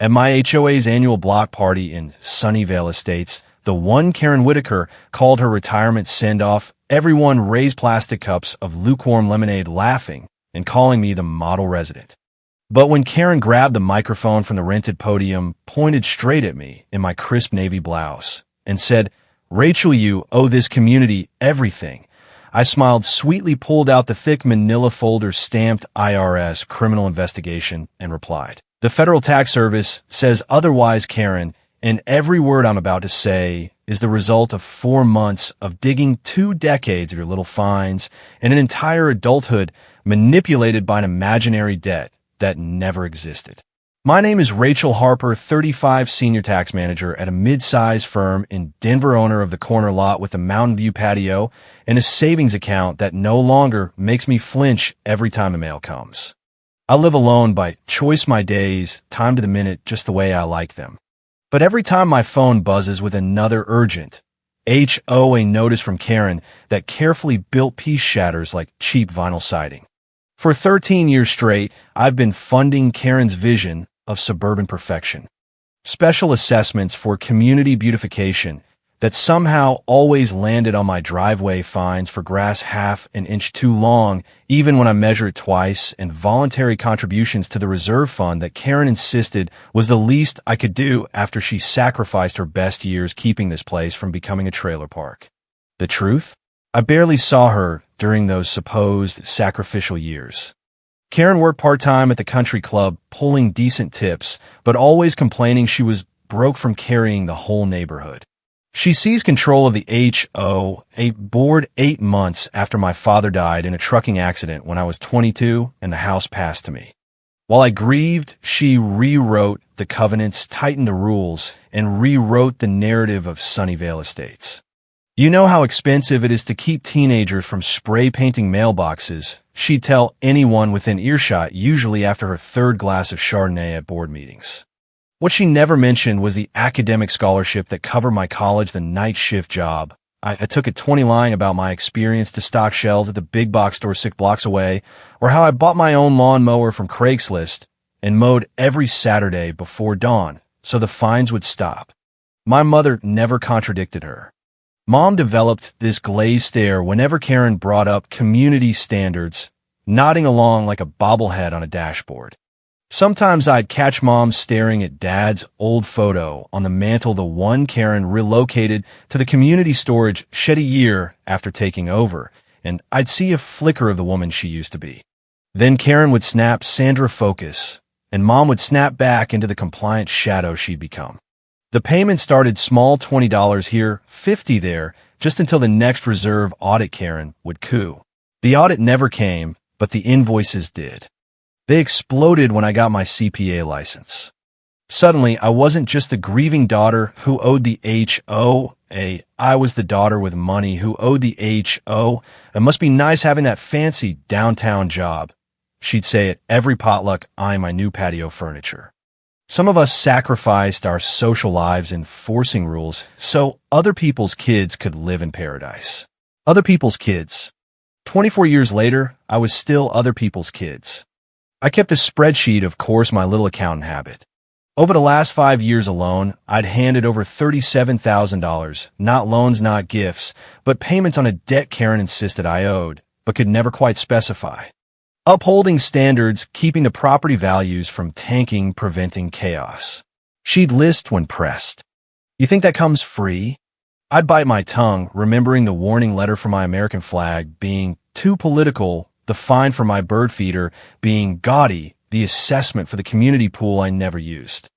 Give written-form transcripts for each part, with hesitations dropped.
At my HOA's annual block party in Sunnyvale Estates, the one Karen Whitaker called her retirement send-off. Everyone raised plastic cups of lukewarm lemonade, laughing and calling me the model resident. But when Karen grabbed the microphone from the rented podium, pointed straight at me in my crisp navy blouse, and said, "Rachel, you owe this community everything," I smiled sweetly, pulled out the thick manila folder stamped IRS criminal investigation, and replied, "The Federal Tax Service says otherwise, Karen, and every word I'm about to say is the result of 4 months of digging 2 decades of your little fines and an entire adulthood manipulated by an imaginary debt that never existed." My name is Rachel Harper, 35, senior tax manager at a mid-size firm in Denver, owner of the corner lot with a mountain view patio and a savings account that no longer makes me flinch every time a mail comes. I live alone by choice, my days, time to the minute, just the way I like them. But every time my phone buzzes with another urgent HOA notice from Karen, that carefully built piece shatters like cheap vinyl siding. For 13 years straight, I've been funding Karen's vision of suburban perfection. Special assessments for community beautification that somehow always landed on my driveway, fines for grass half an inch too long, even when I measure it twice, and voluntary contributions to the reserve fund that Karen insisted was the least I could do after she sacrificed her best years keeping this place from becoming a trailer park. The truth? I barely saw her during those supposed sacrificial years. Karen worked part-time at the country club, pulling decent tips, but always complaining she was broke from carrying the whole neighborhood. She seized control of the HOA board 8 months after my father died in a trucking accident when I was 22 and the house passed to me. While I grieved, she rewrote the covenants, tightened the rules, and rewrote the narrative of Sunnyvale Estates. "You know how expensive it is to keep teenagers from spray painting mailboxes," she'd tell anyone within earshot, usually after her 3rd glass of Chardonnay at board meetings. What she never mentioned was the academic scholarship that covered my college, the night shift job. I took a 20 lying about my experience to stock shelves at the big box store 6 blocks away, or how I bought my own lawnmower from Craigslist and mowed every Saturday before dawn so the fines would stop. My mother never contradicted her. Mom developed this glazed stare whenever Karen brought up community standards, nodding along like a bobblehead on a dashboard. Sometimes I'd catch Mom staring at Dad's old photo on the mantle, the one Karen relocated to the community storage shed a year after taking over, and I'd see a flicker of the woman she used to be. Then Karen would snap, "Sandra, focus," and Mom would snap back into the compliant shadow she'd become. The payment started small, $20 here, $50 there, just until the next reserve audit Karen would coo. The audit never came, but the invoices did. They exploded when I got my CPA license. Suddenly, I wasn't just the grieving daughter who owed the HOA. I was the daughter with money who owed the HO. It must be nice having that fancy downtown job, she'd say at every potluck eyeing my new patio furniture. Some of us sacrificed our social lives enforcing rules so other people's kids could live in paradise. Other people's kids. 24 years later, I was still other people's kids. I kept a spreadsheet, of course, my little accountant habit. Over the last 5 years alone, I'd handed over $37,000, not loans, not gifts, but payments on a debt Karen insisted I owed, but could never quite specify. Upholding standards, keeping the property values from tanking, preventing chaos. She'd list when pressed. "You think that comes free?" I'd bite my tongue, remembering the warning letter for my American flag being too political, the fine for my bird feeder being gaudy, the assessment for the community pool I never used.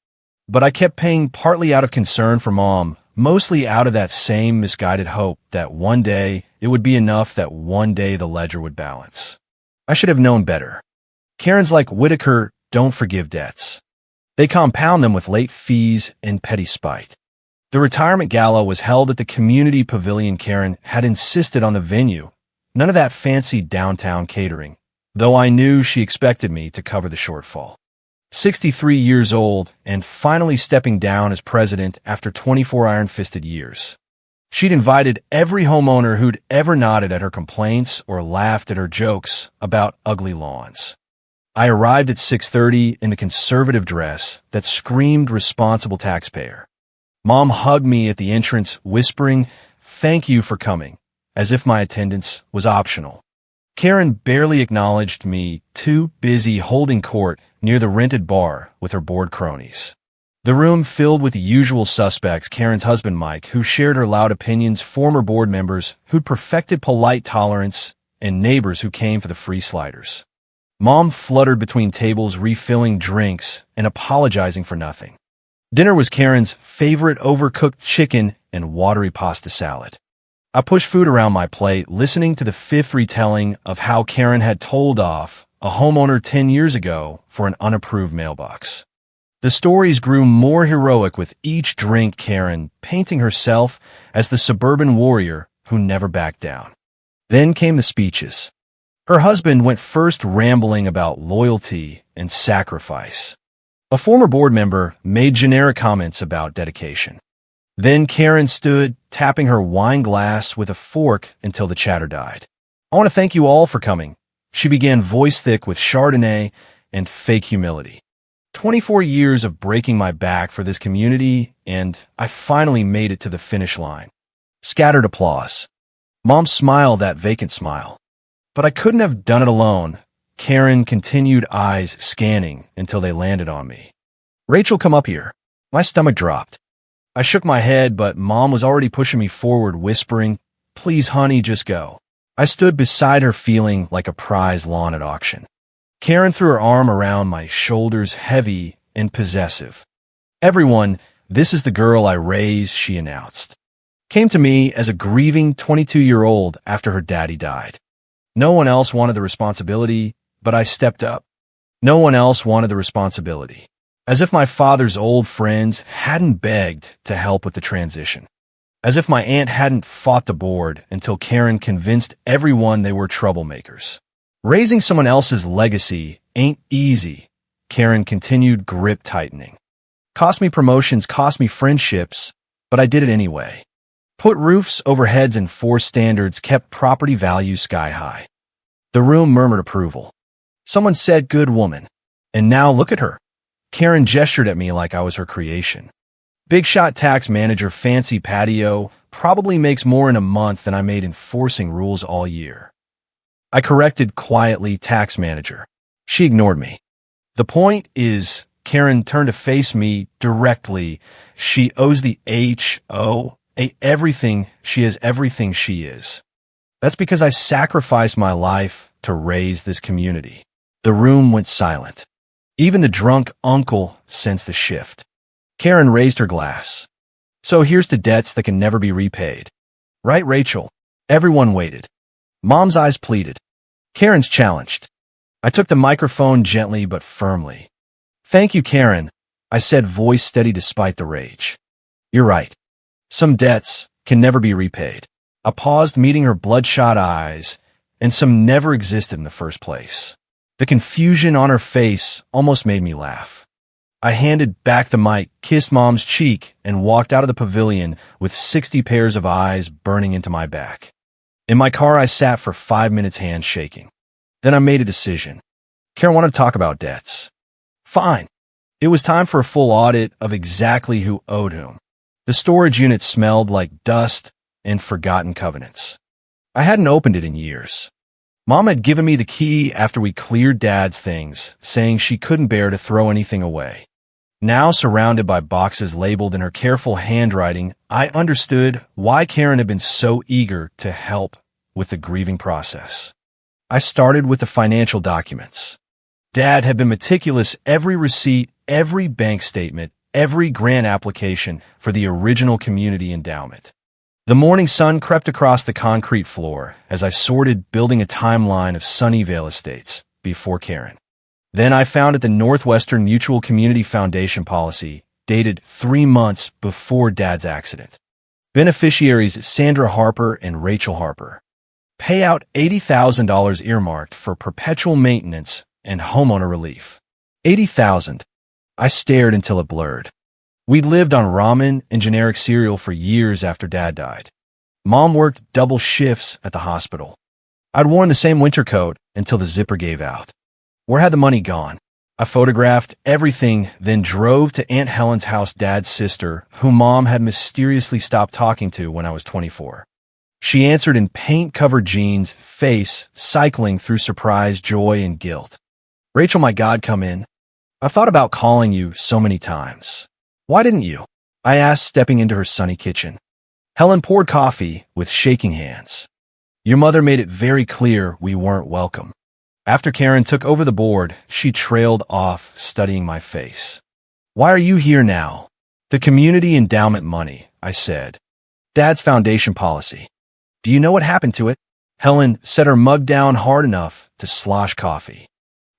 But I kept paying, partly out of concern for Mom, mostly out of that same misguided hope that one day it would be enough, that one day the ledger would balance. I should have known better. Karens like Whitaker don't forgive debts. They compound them with late fees and petty spite. The retirement gala was held at the community pavilion. Karen had insisted on the venue. None of that fancy downtown catering, though I knew she expected me to cover the shortfall. 63 years old and finally stepping down as president after 24 iron-fisted years. She'd invited every homeowner who'd ever nodded at her complaints or laughed at her jokes about ugly lawns. I arrived at 6:30 in a conservative dress that screamed responsible taxpayer. Mom hugged me at the entrance, whispering, "Thank you for coming," as if my attendance was optional. Karen barely acknowledged me, too busy holding court near the rented bar with her bored cronies. The room filled with the usual suspects, Karen's husband Mike, who shared her loud opinions, former board members who'd perfected polite tolerance, and neighbors who came for the free sliders. Mom fluttered between tables, refilling drinks and apologizing for nothing. Dinner was Karen's favorite overcooked chicken and watery pasta salad. I pushed food around my plate, listening to the fifth retelling of how Karen had told off a homeowner 10 years ago for an unapproved mailbox. The stories grew more heroic with each drink, Karen painting herself as the suburban warrior who never backed down. Then came the speeches. Her husband went first, rambling about loyalty and sacrifice. A former board member made generic comments about dedication. Then Karen stood, tapping her wine glass with a fork until the chatter died. "I want to thank you all for coming," she began, voice thick with Chardonnay and fake humility. 24 years of breaking my back for this community, and I finally made it to the finish line. Scattered applause. Mom smiled that vacant smile. But I couldn't have done it alone. Karen continued, eyes scanning until they landed on me. "Rachel, come up here." My stomach dropped. I shook my head, but Mom was already pushing me forward, whispering, "Please, honey, just go." I stood beside her, feeling like a prize lawn at auction. Karen threw her arm around my shoulders, heavy and possessive. "Everyone, this is the girl I raised," she announced. Came to me as a grieving 22-year-old after her daddy died. No one else wanted the responsibility, but I stepped up. No one else wanted the responsibility. As if my father's old friends hadn't begged to help with the transition. As if my aunt hadn't fought the board until Karen convinced everyone they were troublemakers. "Raising someone else's legacy ain't easy," Karen continued, grip tightening. "Cost me promotions, cost me friendships, but I did it anyway. Put roofs over heads, and enforced standards, kept property values sky high." The room murmured approval. Someone said, "Good woman." And now look at her. Karen gestured at me like I was her creation. "Big shot tax manager, fancy patio, probably makes more in a month than I made enforcing rules all year." I corrected quietly, "tax manager." She ignored me. "The point is," Karen turned to face me directly, "she owes the HOA everything. She is everything she is. That's because I sacrificed my life to raise this community." The room went silent. Even the drunk uncle sensed the shift. Karen raised her glass. "So here's to debts that can never be repaid. Right, Rachel?" Everyone waited. Mom's eyes pleaded. Karen's challenged. I took the microphone gently but firmly. "Thank you, Karen," I said, voice steady despite the rage. "You're right. Some debts can never be repaid." I paused, meeting her bloodshot eyes, and some never existed in the first place. The confusion on her face almost made me laugh. I handed back the mic, kissed Mom's cheek, and walked out of the pavilion with 60 pairs of eyes burning into my back. In my car, I sat for 5 minutes, hands shaking. Then I made a decision. Karen wanted to talk about debts. Fine. It was time for a full audit of exactly who owed whom. The storage unit smelled like dust and forgotten covenants. I hadn't opened it in years. Mom had given me the key after we cleared Dad's things, saying she couldn't bear to throw anything away. Now, surrounded by boxes labeled in her careful handwriting, I understood why Karen had been so eager to help with the grieving process. I started with the financial documents. Dad had been meticulous, every receipt, every bank statement, every grant application for the original community endowment. The morning sun crept across the concrete floor as I sorted, building a timeline of Sunnyvale Estates before Karen. Then I found the Northwestern Mutual Community Foundation policy, dated 3 months before Dad's accident. Beneficiaries Sandra Harper and Rachel Harper. Payout $80,000 earmarked for perpetual maintenance and homeowner relief. $80,000. I stared until it blurred. We'd lived on ramen and generic cereal for years after Dad died. Mom worked double shifts at the hospital. I'd worn the same winter coat until the zipper gave out. Where had the money gone? I photographed everything, then drove to Aunt Helen's house, Dad's sister, whom Mom had mysteriously stopped talking to when I was 24. She answered in paint-covered jeans, face cycling through surprise, joy, and guilt. "Rachel, my God, come in. I've thought about calling you so many times. Why didn't you?" I asked, stepping into her sunny kitchen. Helen poured coffee with shaking hands. "Your mother made it very clear we weren't welcome." After Karen took over the board, she trailed off, studying my face. "Why are you here now?" "The community endowment money," I said. "Dad's foundation policy." "Do you know what happened to it?" Helen set her mug down hard enough to slosh coffee.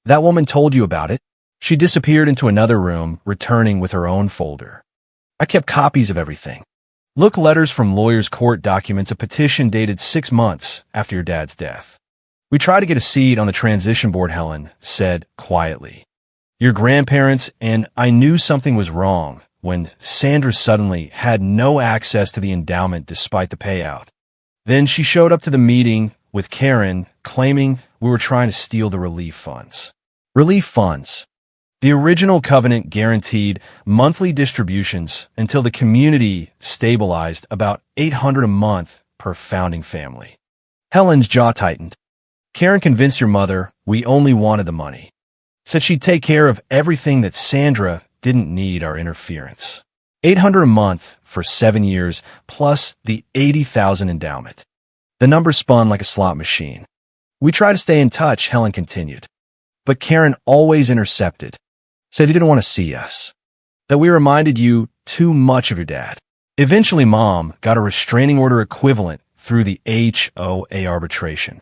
"That woman told you about it." She disappeared into another room, returning with her own folder. "I kept copies of everything. Look, letters from lawyers, court documents, a petition dated 6 months after your dad's death. We tried to get a seat on the transition board," Helen said quietly. "Your grandparents and I knew something was wrong when Sandra suddenly had no access to the endowment despite the payout. Then she showed up to the meeting with Karen, claiming we were trying to steal the relief funds." Relief funds. The original covenant guaranteed monthly distributions until the community stabilized about $800 a month per founding family. Helen's jaw tightened. "Karen convinced your mother we only wanted the money. Said she'd take care of everything, that Sandra didn't need our interference. $800 a month for 7 years, plus the $80,000 endowment." The number spun like a slot machine. "We tried to stay in touch," Helen continued. "But Karen always intercepted. Said you didn't want to see us. That we reminded you too much of your dad. Eventually, Mom got a restraining order equivalent through the HOA arbitration.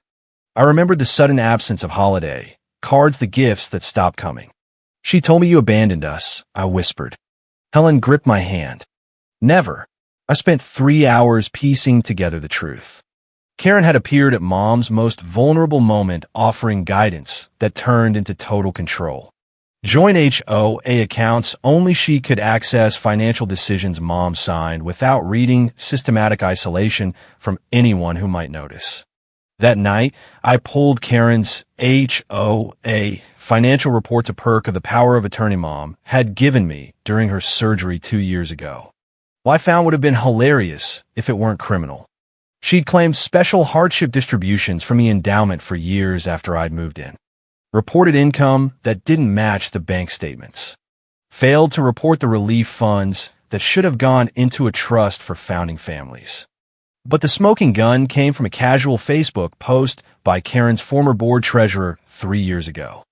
I remembered the sudden absence of holiday cards, the gifts that stopped coming. She told me you abandoned us," I whispered. Helen gripped my hand. "Never." I spent 3 hours piecing together the truth. Karen had appeared at Mom's most vulnerable moment, offering guidance that turned into total control. Joint HOA accounts only she could access, financial decisions Mom signed without reading, systematic isolation from anyone who might notice. That night, I pulled Karen's HOA financial reports, a perk of the power of attorney Mom had given me during her surgery 2 years ago. What I found would have been hilarious if it weren't criminal. She'd claimed special hardship distributions from the endowment for years after I'd moved in. Reported income that didn't match the bank statements. Failed to report the relief funds that should have gone into a trust for founding families. But the smoking gun came from a casual Facebook post by Karen's former board treasurer 3 years ago.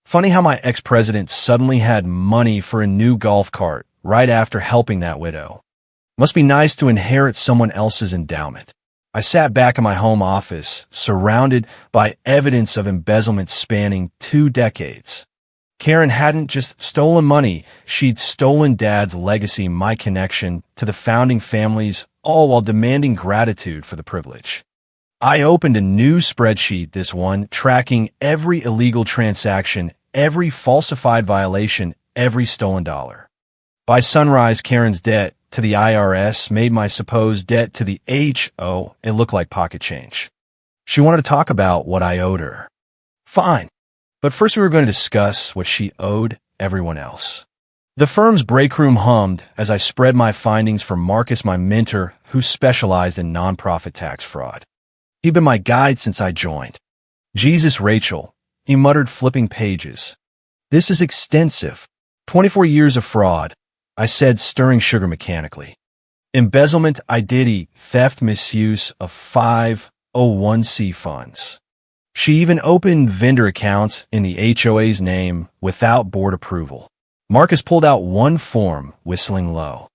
"Funny how my ex-president suddenly had money for a new golf cart right after helping that widow. Must be nice to inherit someone else's endowment." I sat back in my home office, surrounded by evidence of embezzlement spanning 2 decades. Karen hadn't just stolen money, she'd stolen Dad's legacy, my connection to the founding families, all while demanding gratitude for the privilege. I opened a new spreadsheet, this one, tracking every illegal transaction, every falsified violation, every stolen dollar. By sunrise, Karen's debt to the IRS made my supposed debt to the HO it look like pocket change. She wanted to talk about what I owed her. Fine. But first we were going to discuss what she owed everyone else. The firm's break room hummed as I spread my findings for Marcus, my mentor, who specialized in nonprofit tax fraud. He'd been my guide since I joined. "Jesus, Rachel," he muttered, flipping pages. "This is extensive. 24 years of fraud," I said, stirring sugar mechanically. "Embezzlement, identity, theft, misuse of 501c funds." She even opened vendor accounts in the HOA's name without board approval. Marcus pulled out one form, whistling low.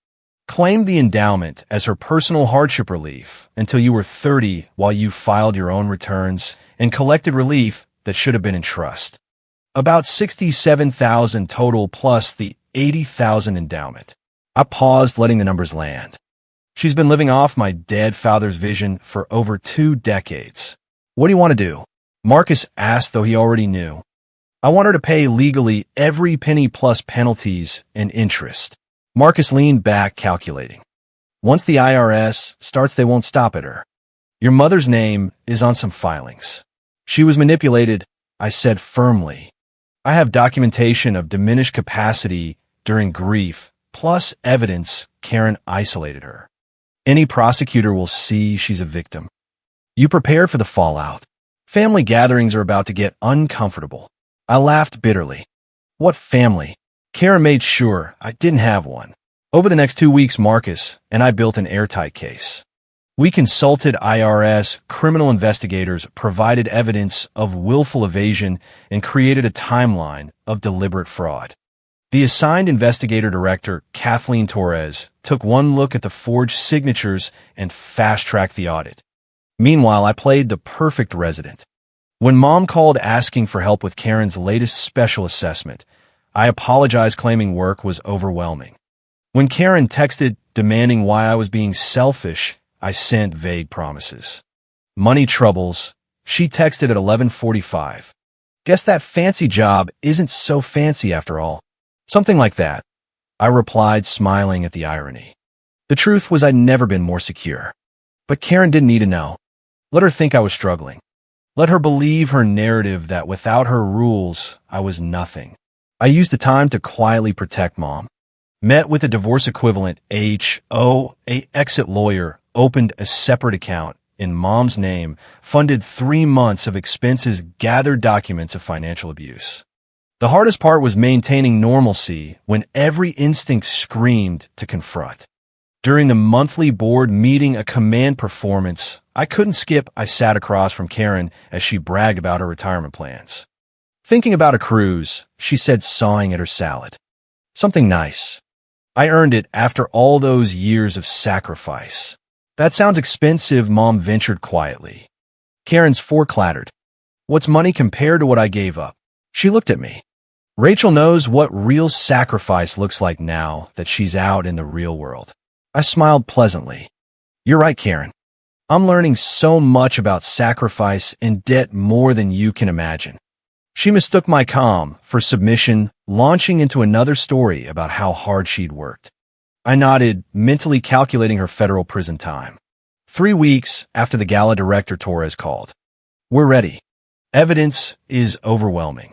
"Claimed the endowment as her personal hardship relief until you were 30 while you filed your own returns and collected relief that should have been in trust. About $67,000 total plus the $80,000 endowment." I paused, letting the numbers land. "She's been living off my dead father's vision for over 2 decades. What do you want to do?" Marcus asked, though he already knew. "I want her to pay legally every penny plus penalties and interest." Marcus leaned back, calculating. "Once the IRS starts, they won't stop at her. Your mother's name is on some filings. She was manipulated," I said firmly. I have documentation of diminished capacity during grief, plus evidence Karen isolated her. Any prosecutor will see she's a victim. You prepare for the fallout. Family gatherings are about to get uncomfortable. I laughed bitterly. What family? Karen made sure I didn't have one. Over the next 2 weeks, Marcus and I built an airtight case. We consulted IRS, criminal investigators, provided evidence of willful evasion, and created a timeline of deliberate fraud. The assigned investigator director, Kathleen Torres, took one look at the forged signatures and fast-tracked the audit. Meanwhile, I played the perfect resident. When Mom called asking for help with Karen's latest special assessment, I apologized, claiming work was overwhelming. When Karen texted demanding why I was being selfish, I sent vague promises. Money troubles. She texted at 11:45. Guess that fancy job isn't so fancy after all. Something like that. I replied, smiling at the irony. The truth was I'd never been more secure. But Karen didn't need to know. Let her think I was struggling. Let her believe her narrative that without her rules, I was nothing. I used the time to quietly protect Mom. Met with a divorce equivalent HOA exit lawyer, opened a separate account in Mom's name, funded 3 months of expenses, gathered documents of financial abuse. The hardest part was maintaining normalcy when every instinct screamed to confront. During the monthly board meeting, a command performance I couldn't skip, I sat across from Karen as she bragged about her retirement plans. Thinking about a cruise, she said, sawing at her salad. Something nice. I earned it after all those years of sacrifice. That sounds expensive, Mom ventured quietly. Karen's fork clattered. What's money compared to what I gave up? She looked at me. Rachel knows what real sacrifice looks like now that she's out in the real world. I smiled pleasantly. You're right, Karen. I'm learning so much about sacrifice and debt, more than you can imagine. She mistook my calm for submission, launching into another story about how hard she'd worked. I nodded, mentally calculating her federal prison time. 3 weeks after the gala, director Torres called. We're ready. Evidence is overwhelming.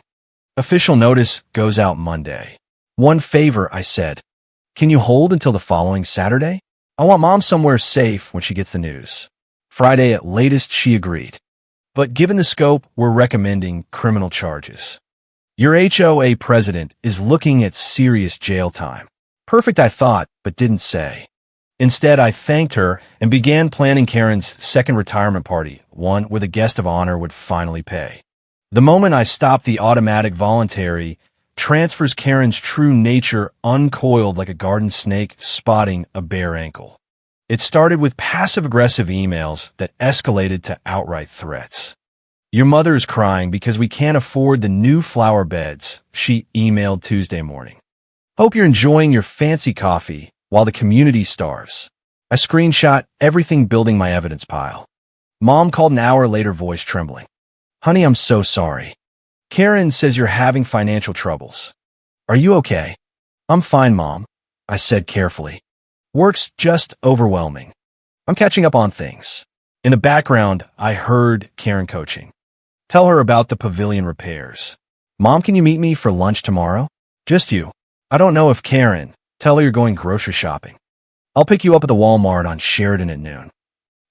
Official notice goes out Monday. One favor, I said. Can you hold until the following Saturday? I want Mom somewhere safe when she gets the news. Friday at latest, she agreed. But given the scope, we're recommending criminal charges. Your HOA president is looking at serious jail time. Perfect, I thought, but didn't say. Instead, I thanked her and began planning Karen's second retirement party, one where the guest of honor would finally pay. The moment I stopped the automatic voluntary transfers, Karen's true nature uncoiled like a garden snake spotting a bare ankle. It started with passive-aggressive emails that escalated to outright threats. Your mother is crying because we can't afford the new flower beds, she emailed Tuesday morning. Hope you're enjoying your fancy coffee while the community starves. I screenshot everything, building my evidence pile. Mom called an hour later, voice trembling. Honey, I'm so sorry. Karen says you're having financial troubles. Are you okay? I'm fine, Mom, I said carefully. Work's just overwhelming. I'm catching up on things. In the background, I heard Karen coaching. Tell her about the pavilion repairs. Mom, can you meet me for lunch tomorrow? Just you. I don't know if Karen. Tell her you're going grocery shopping. I'll pick you up at the Walmart on Sheridan at noon.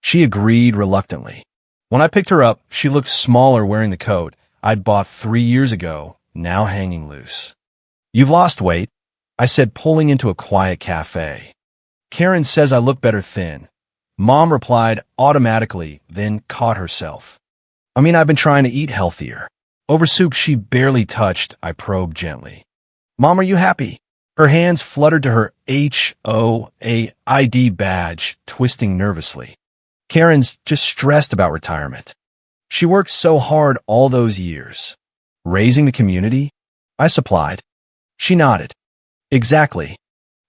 She agreed reluctantly. When I picked her up, she looked smaller wearing the coat I'd bought 3 years ago, now hanging loose. You've lost weight, I said, pulling into a quiet cafe. Karen says I look better thin. Mom replied automatically, then caught herself. I mean, I've been trying to eat healthier. Over soup she barely touched, I probed gently. Mom, are you happy? Her hands fluttered to her HOA ID badge, twisting nervously. Karen's just stressed about retirement. She worked so hard all those years. Raising the community? I supplied. She nodded. Exactly.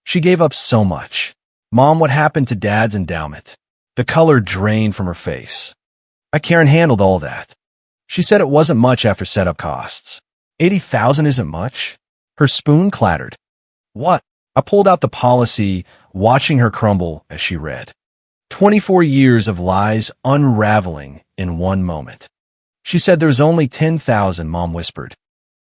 She gave up so much. Mom, what happened to Dad's endowment? The color drained from her face. Karen handled all that. She said it wasn't much after setup costs. $80,000 isn't much? Her spoon clattered. What? I pulled out the policy, watching her crumble as she read. 24 years of lies unraveling in one moment. She said there's only $10,000, Mom whispered.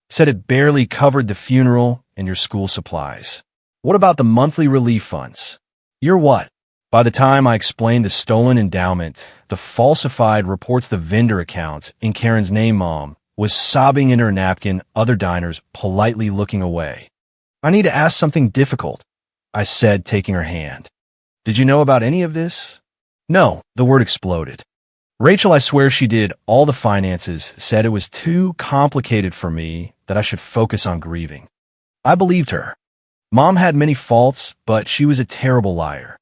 Said it barely covered the funeral and your school supplies. What about the monthly relief funds? You're what? By the time I explained the stolen endowment, the falsified reports, the vendor accounts in Karen's name, Mom was sobbing in her napkin, other diners politely looking away. I need to ask something difficult, I said, taking her hand. Did you know about any of this? No, the word exploded. Rachel, I swear she did all the finances, said it was too complicated for me, that I should focus on grieving. I believed her. Mom had many faults, but she was a terrible liar.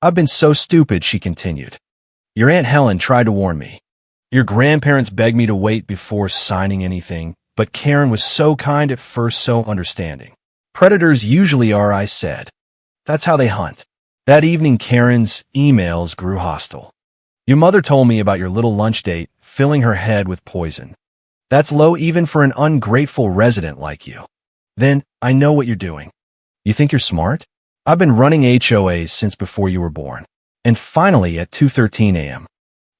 I've been so stupid, she continued. Your Aunt Helen tried to warn me. Your grandparents begged me to wait before signing anything, but Karen was so kind at first, so understanding. Predators usually are, I said. That's how they hunt. That evening, Karen's emails grew hostile. Your mother told me about your little lunch date, filling her head with poison. That's low even for an ungrateful resident like you. Then, I know what you're doing. You think you're smart? I've been running HOAs since before you were born. And finally, at 2:13 a.m.,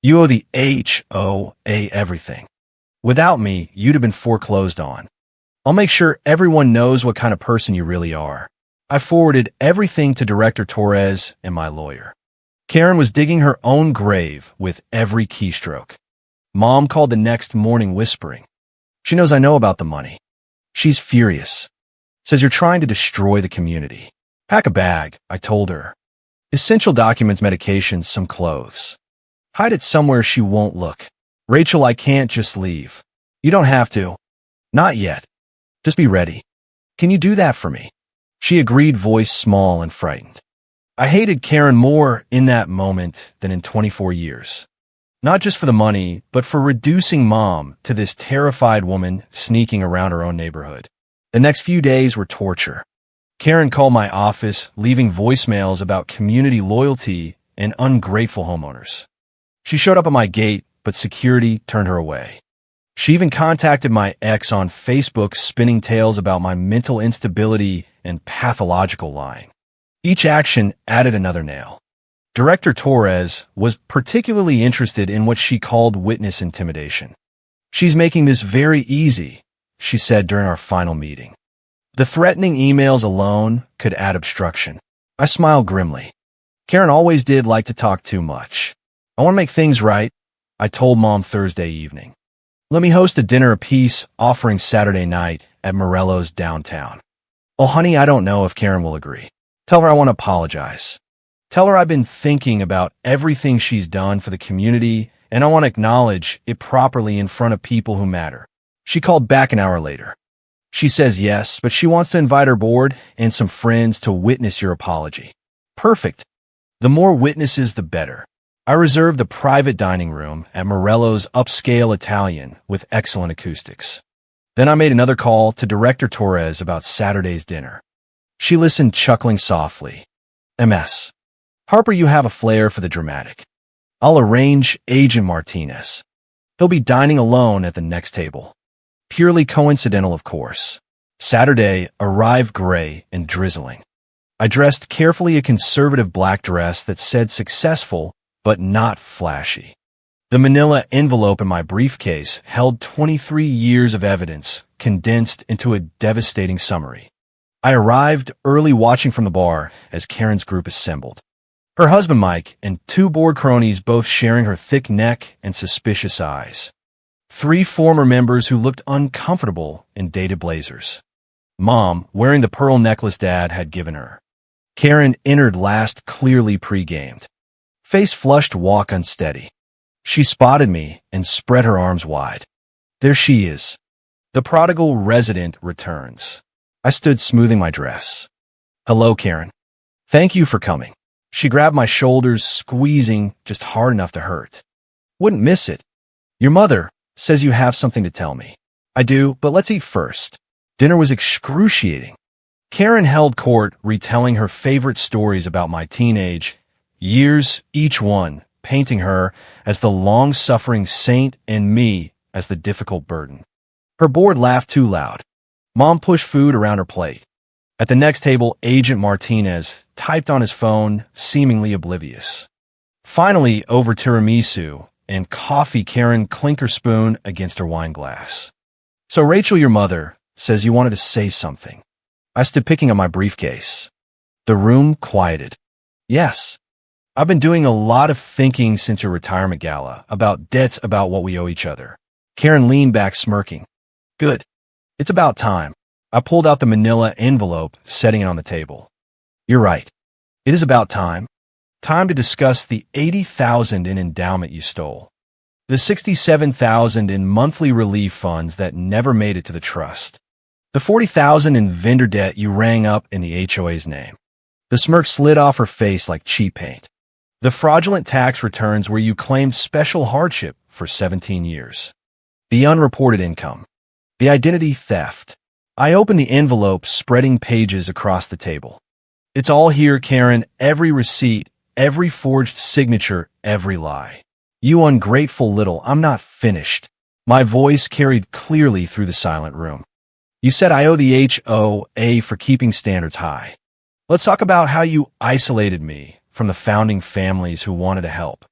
you owe the HOA everything. Without me, you'd have been foreclosed on. I'll make sure everyone knows what kind of person you really are. I forwarded everything to Director Torres and my lawyer. Karen was digging her own grave with every keystroke. Mom called the next morning whispering. She knows I know about the money. She's furious. Says you're trying to destroy the community. Pack a bag, I told her. Essential documents, medications, some clothes. Hide it somewhere she won't look. Rachel, I can't just leave. You don't have to. Not yet. Just be ready. Can you do that for me? She agreed, voice small and frightened. I hated Karen more in that moment than in 24 years. Not just for the money, but for reducing Mom to this terrified woman sneaking around her own neighborhood. The next few days were torture. Karen called my office, leaving voicemails about community loyalty and ungrateful homeowners. She showed up at my gate, but security turned her away. She even contacted my ex on Facebook, spinning tales about my mental instability and pathological lying. Each action added another nail. Director Torres was particularly interested in what she called witness intimidation. She's making this very easy, she said during our final meeting. The threatening emails alone could add obstruction. I smiled grimly. Karen always did like to talk too much. I want to make things right, I told Mom Thursday evening. Let me host a dinner apiece offering Saturday night at Morello's downtown. Oh, honey, I don't know if Karen will agree. Tell her I want to apologize. Tell her I've been thinking about everything she's done for the community, and I want to acknowledge it properly in front of people who matter. She called back an hour later. She says yes, but she wants to invite her board and some friends to witness your apology. Perfect. The more witnesses, the better. I reserved the private dining room at Morello's upscale Italian with excellent acoustics. Then I made another call to Director Torres about Saturday's dinner. She listened, chuckling softly. MS. Harper, you have a flair for the dramatic. I'll arrange Agent Martinez. He'll be dining alone at the next table. Purely coincidental, of course. Saturday arrived gray and drizzling. I dressed carefully, a conservative black dress that said successful, but not flashy. The manila envelope in my briefcase held 23 years of evidence, condensed into a devastating summary. I arrived early, watching from the bar as Karen's group assembled. Her husband, Mike, and two board cronies, both sharing her thick neck and suspicious eyes. 3 former members who looked uncomfortable in dated blazers. Mom, wearing the pearl necklace Dad had given her. Karen entered last, clearly pre-gamed. Face flushed, walk unsteady. She spotted me and spread her arms wide. There she is. The prodigal resident returns. I stood smoothing my dress. Hello, Karen. Thank you for coming. She grabbed my shoulders, squeezing just hard enough to hurt. Wouldn't miss it. Your mother says you have something to tell me. I do, but let's eat first. Dinner was excruciating. Karen held court, retelling her favorite stories about my teenage years, each one painting her as the long-suffering saint and me as the difficult burden. Her board laughed too loud. Mom pushed food around her plate. At the next table, Agent Martinez typed on his phone, seemingly oblivious. Finally, over tiramisu and coffee, Karen clinked her spoon against her wine glass. So Rachel, your mother, says you wanted to say something. I stood picking up my briefcase. The room quieted. Yes. I've been doing a lot of thinking since your retirement gala, about debts, about what we owe each other. Karen leaned back smirking. Good. It's about time. I pulled out the manila envelope, setting it on the table. You're right. It is about time. Time to discuss the $80,000 in endowment you stole. The $67,000 in monthly relief funds that never made it to the trust. The $40,000 in vendor debt you rang up in the HOA's name. The smirk slid off her face like cheap paint. The fraudulent tax returns where you claimed special hardship for 17 years. The unreported income. The identity theft. I opened the envelope, spreading pages across the table. It's all here, Karen, every receipt, every forged signature, every lie. You ungrateful little, I'm not finished. My voice carried clearly through the silent room. You said I owe the HOA for keeping standards high. Let's talk about how you isolated me from the founding families who wanted to help.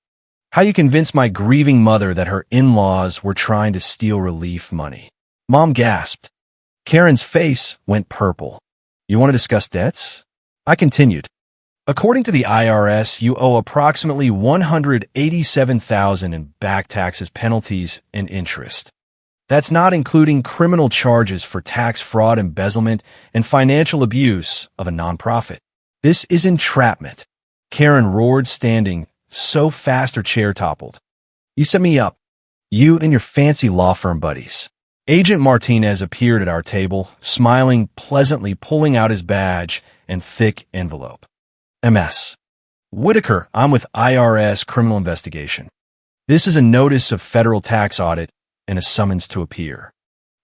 How you convinced my grieving mother that her in-laws were trying to steal relief money. Mom gasped. Karen's face went purple. You want to discuss debts? I continued. According to the IRS, you owe approximately $187,000 in back taxes, penalties, and interest. That's not including criminal charges for tax fraud, embezzlement, and financial abuse of a nonprofit. This is entrapment. Karen roared, standing so fast her chair toppled. You set me up. You and your fancy law firm buddies. Agent Martinez appeared at our table, smiling pleasantly, pulling out his badge and thick envelope. MS. Whitaker, I'm with IRS Criminal Investigation. This is a notice of federal tax audit and a summons to appear.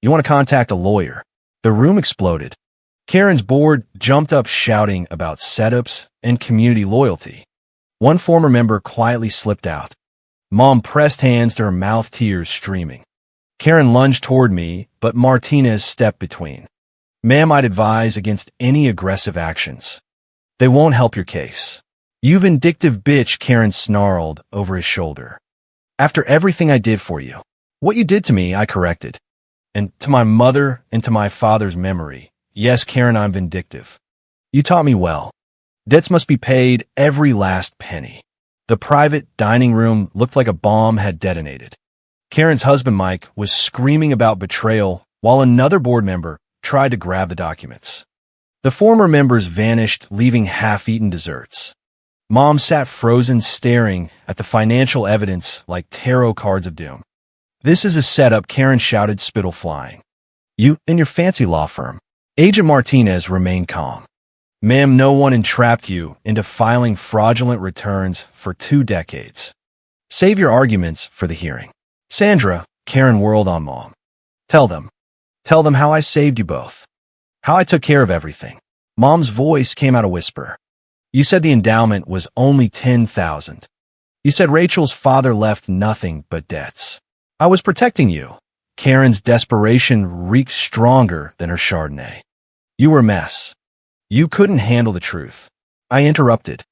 You want to contact a lawyer. The room exploded. Karen's board jumped up, shouting about setups and community loyalty. One former member quietly slipped out. Mom pressed hands to her mouth, tears streaming. Karen lunged toward me, but Martinez stepped between. Ma'am, I'd advise against any aggressive actions. They won't help your case. You vindictive bitch, Karen snarled over his shoulder. After everything I did for you, what you did to me, I corrected. And to my mother and to my father's memory, yes, Karen, I'm vindictive. You taught me well. Debts must be paid, every last penny. The private dining room looked like a bomb had detonated. Karen's husband, Mike, was screaming about betrayal while another board member tried to grab the documents. The former members vanished, leaving half-eaten desserts. Mom sat frozen, staring at the financial evidence like tarot cards of doom. This is a setup, Karen shouted, spittle flying. You and your fancy law firm. Agent Martinez remained calm. Ma'am, no one entrapped you into filing fraudulent returns for 2 decades. Save your arguments for the hearing. Sandra, Karen whirled on Mom. Tell them how I saved you both. How I took care of everything. Mom's voice came out a whisper. You said the endowment was only $10,000. You said Rachel's father left nothing but debts. I was protecting you. Karen's desperation reeked stronger than her Chardonnay. You were a mess. You couldn't handle the truth. I interrupted.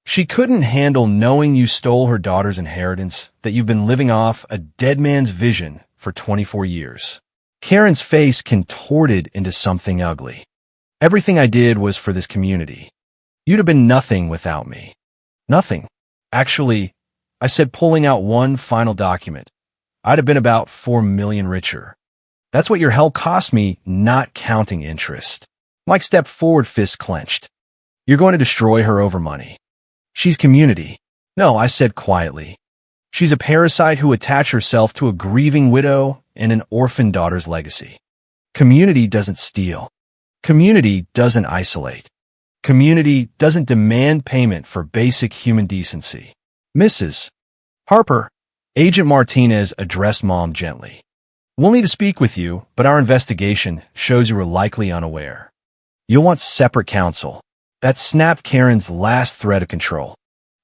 She couldn't handle knowing you stole her daughter's inheritance, that you've been living off a dead man's vision for 24 years. Karen's face contorted into something ugly. Everything I did was for this community. You'd have been nothing without me. Nothing. Actually, I said, pulling out one final document, I'd have been about $4 million richer. That's what your help cost me, not counting interest. Mike stepped forward, fists clenched. You're going to destroy her over money. She's community. No, I said quietly. She's a parasite who attached herself to a grieving widow and an orphan daughter's legacy. Community doesn't steal. Community doesn't isolate. Community doesn't demand payment for basic human decency. Mrs. Harper, Agent Martinez addressed Mom gently. We'll need to speak with you, but our investigation shows you were likely unaware. You'll want separate counsel. That snapped Karen's last thread of control.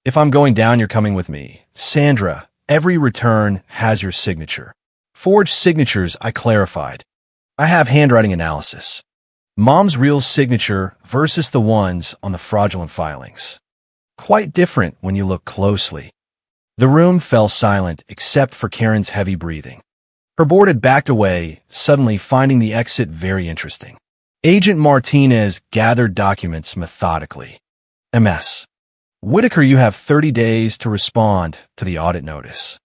If I'm going down, you're coming with me. Sandra, every return has your signature. Forged signatures, I clarified. I have handwriting analysis. Mom's real signature versus the ones on the fraudulent filings. Quite different when you look closely. The room fell silent except for Karen's heavy breathing. Her board had backed away, suddenly finding the exit very interesting. Agent Martinez gathered documents methodically. MS. Whitaker, you have 30 days to respond to the audit notice.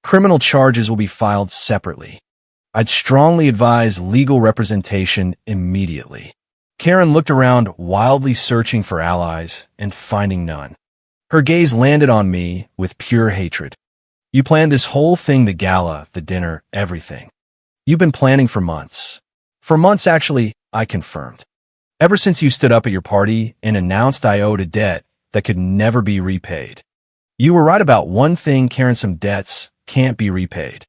Criminal charges will be filed separately. I'd strongly advise legal representation immediately. Karen looked around, wildly searching for allies and finding none. Her gaze landed on me with pure hatred. You planned this whole thing, the gala, the dinner, everything. You've been planning for months. For months, actually, I confirmed. Ever since you stood up at your party and announced I owed a debt that could never be repaid. You were right about one thing, Karen, some debts can't be repaid.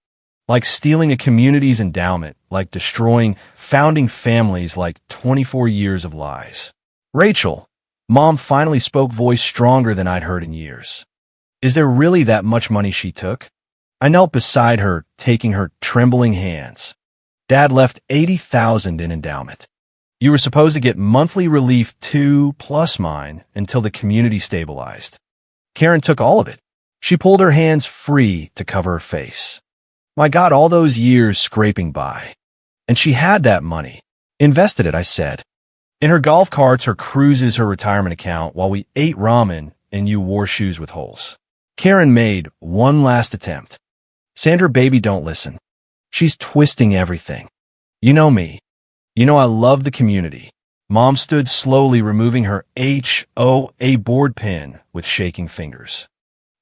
Like stealing a community's endowment, like destroying founding families, like 24 years of lies. Rachel, Mom finally spoke, voice stronger than I'd heard in years. Is there really that much money she took? I knelt beside her, taking her trembling hands. Dad left $80,000 in endowment. You were supposed to get monthly relief too, plus mine, until the community stabilized. Karen took all of it. She pulled her hands free to cover her face. My God, all those years scraping by. And she had that money. Invested it, I said. In her golf carts, her cruises, her retirement account, while we ate ramen and you wore shoes with holes. Karen made one last attempt. Sandra, baby, don't listen. She's twisting everything. You know me. You know I love the community. Mom stood slowly, removing her HOA board pin with shaking fingers.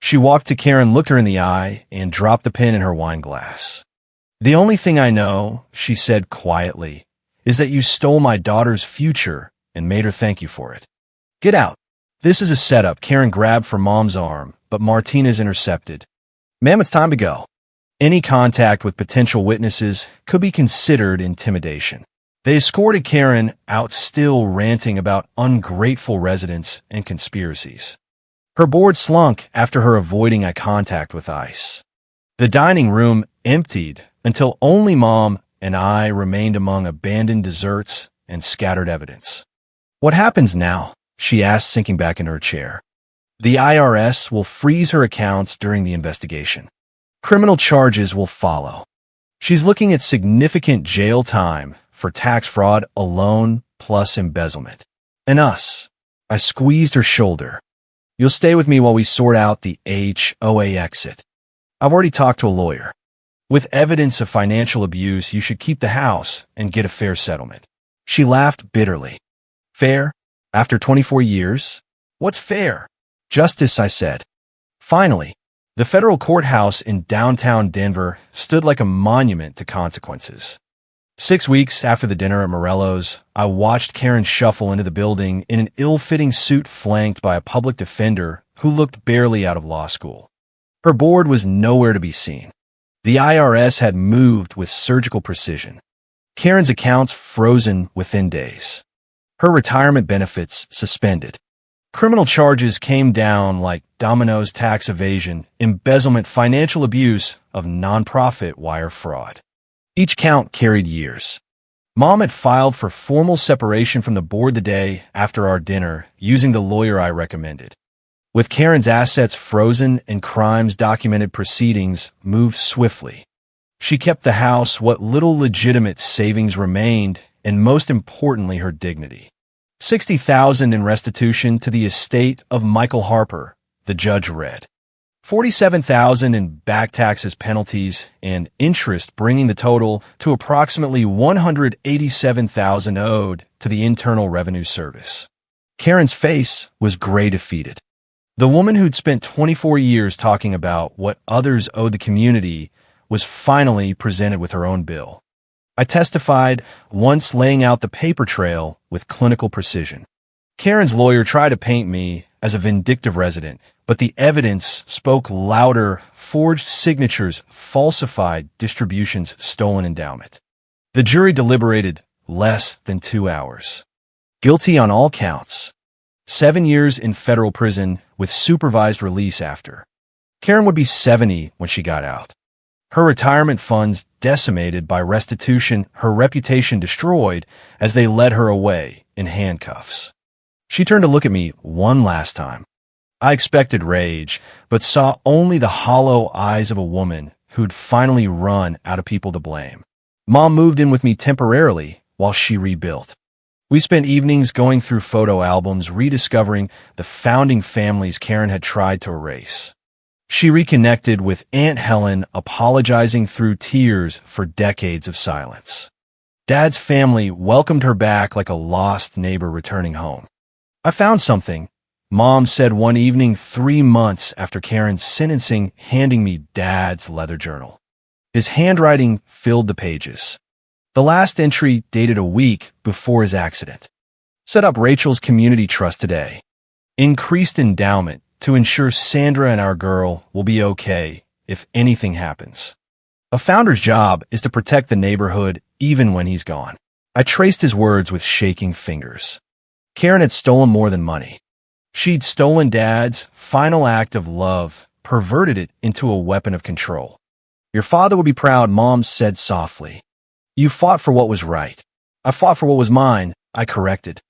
She walked to Karen, looked her in the eye, and dropped the pin in her wine glass. The only thing I know, she said quietly, is that you stole my daughter's future and made her thank you for it. Get out. This is a setup. Karen grabbed for Mom's arm, but Martinez intercepted. Ma'am, it's time to go. Any contact with potential witnesses could be considered intimidation. They escorted Karen out, still ranting about ungrateful residents and conspiracies. Her board slunk after her avoiding eye contact with ICE. The dining room emptied until only Mom and I remained among abandoned desserts and scattered evidence. What happens now? She asked, sinking back into her chair. The IRS will freeze her accounts during the investigation. Criminal charges will follow. She's looking at significant jail time for tax fraud alone plus embezzlement. And us. I squeezed her shoulder. You'll stay with me while we sort out the HOA exit. I've already talked to a lawyer. With evidence of financial abuse, you should keep the house and get a fair settlement. She laughed bitterly. Fair? After 24 years? What's fair? Justice, I said. Finally, the federal courthouse in downtown Denver stood like a monument to consequences. 6 weeks after the dinner at Morello's, I watched Karen shuffle into the building in an ill-fitting suit flanked by a public defender who looked barely out of law school. Her board was nowhere to be seen. The IRS had moved with surgical precision. Karen's accounts frozen within days. Her retirement benefits suspended. Criminal charges came down like dominoes: tax evasion, embezzlement, financial abuse of nonprofit wire fraud. Each count carried years. Mom had filed for formal separation from the board the day after our dinner, using the lawyer I recommended. With Karen's assets frozen and crimes documented, proceedings moved swiftly. She kept the house, what little legitimate savings remained, and most importantly, her dignity. $60,000 in restitution to the estate of Michael Harper, the judge read. $47,000 in back taxes, penalties, and interest, bringing the total to approximately $187,000 owed to the Internal Revenue Service. Karen's face was gray, defeated. The woman who'd spent 24 years talking about what others owed the community was finally presented with her own bill. I testified, once laying out the paper trail with clinical precision. Karen's lawyer tried to paint me as a vindictive resident, but the evidence spoke louder: forged signatures, falsified distributions, stolen endowment. The jury deliberated less than 2 hours. Guilty on all counts. 7 years in federal prison with supervised release after. Karen would be 70 when she got out. Her retirement funds decimated by restitution, her reputation destroyed as they led her away in handcuffs. She turned to look at me one last time. I expected rage, but saw only the hollow eyes of a woman who'd finally run out of people to blame. Mom moved in with me temporarily while she rebuilt. We spent evenings going through photo albums, rediscovering the founding families Karen had tried to erase. She reconnected with Aunt Helen, apologizing through tears for decades of silence. Dad's family welcomed her back like a lost neighbor returning home. "I found something," Mom said one evening 3 months after Karen's sentencing, handing me Dad's leather journal. His handwriting filled the pages. The last entry dated a week before his accident. "Set up Rachel's community trust today. Increased endowment to ensure Sandra and our girl will be okay if anything happens. A founder's job is to protect the neighborhood even when he's gone." I traced his words with shaking fingers. Karen had stolen more than money. She'd stolen Dad's final act of love, perverted it into a weapon of control. "Your father would be proud," Mom said softly. "You fought for what was right. I fought for what was mine," I corrected.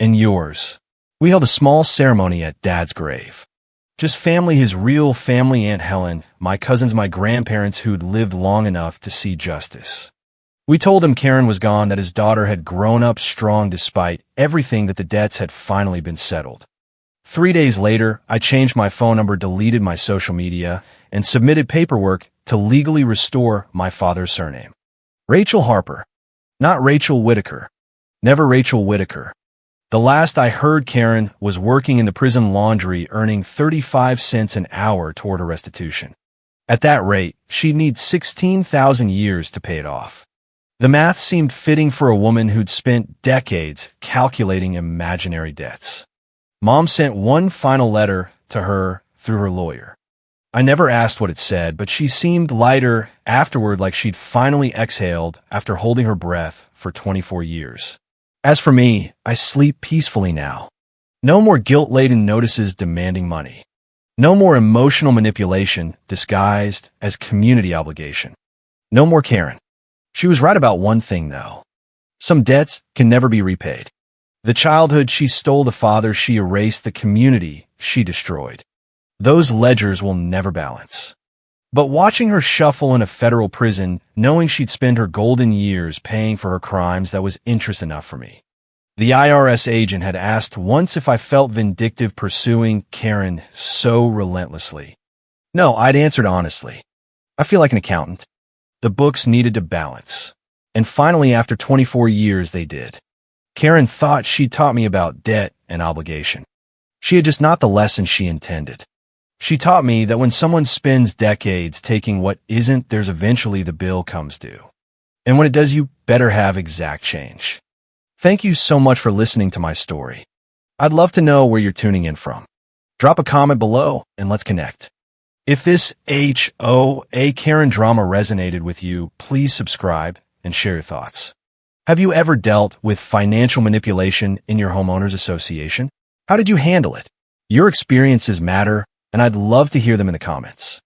"And yours." We held a small ceremony at Dad's grave. Just family, his real family, Aunt Helen, my cousins, my grandparents who'd lived long enough to see justice. We told him Karen was gone, that his daughter had grown up strong despite everything, that the debts had finally been settled. 3 days later, I changed my phone number, deleted my social media, and submitted paperwork to legally restore my father's surname. Rachel Harper. Not Rachel Whitaker. Never Rachel Whitaker. The last I heard, Karen was working in the prison laundry, earning 35 cents an hour toward her restitution. At that rate, she'd need 16,000 years to pay it off. The math seemed fitting for a woman who'd spent decades calculating imaginary debts. Mom sent one final letter to her through her lawyer. I never asked what it said, but she seemed lighter afterward, like she'd finally exhaled after holding her breath for 24 years. As for me, I sleep peacefully now. No more guilt-laden notices demanding money. No more emotional manipulation disguised as community obligation. No more Karen. She was right about one thing, though. Some debts can never be repaid. The childhood she stole, the father she erased, the community she destroyed. Those ledgers will never balance. But watching her shuffle in a federal prison, knowing she'd spend her golden years paying for her crimes, that was interest enough for me. The IRS agent had asked once if I felt vindictive pursuing Karen so relentlessly. No, I'd answered honestly. I feel like an accountant. The books needed to balance. And finally, after 24 years, they did. Karen thought she'd taught me about debt and obligation. She had just not the lesson she intended. She taught me that when someone spends decades taking what isn't theirs, eventually the bill comes due. And when it does, you better have exact change. Thank you so much for listening to my story. I'd love to know where you're tuning in from. Drop a comment below and let's connect. If this HOA Karen drama resonated with you, please subscribe and share your thoughts. Have you ever dealt with financial manipulation in your homeowners association? How did you handle it? Your experiences matter, and I'd love to hear them in the comments.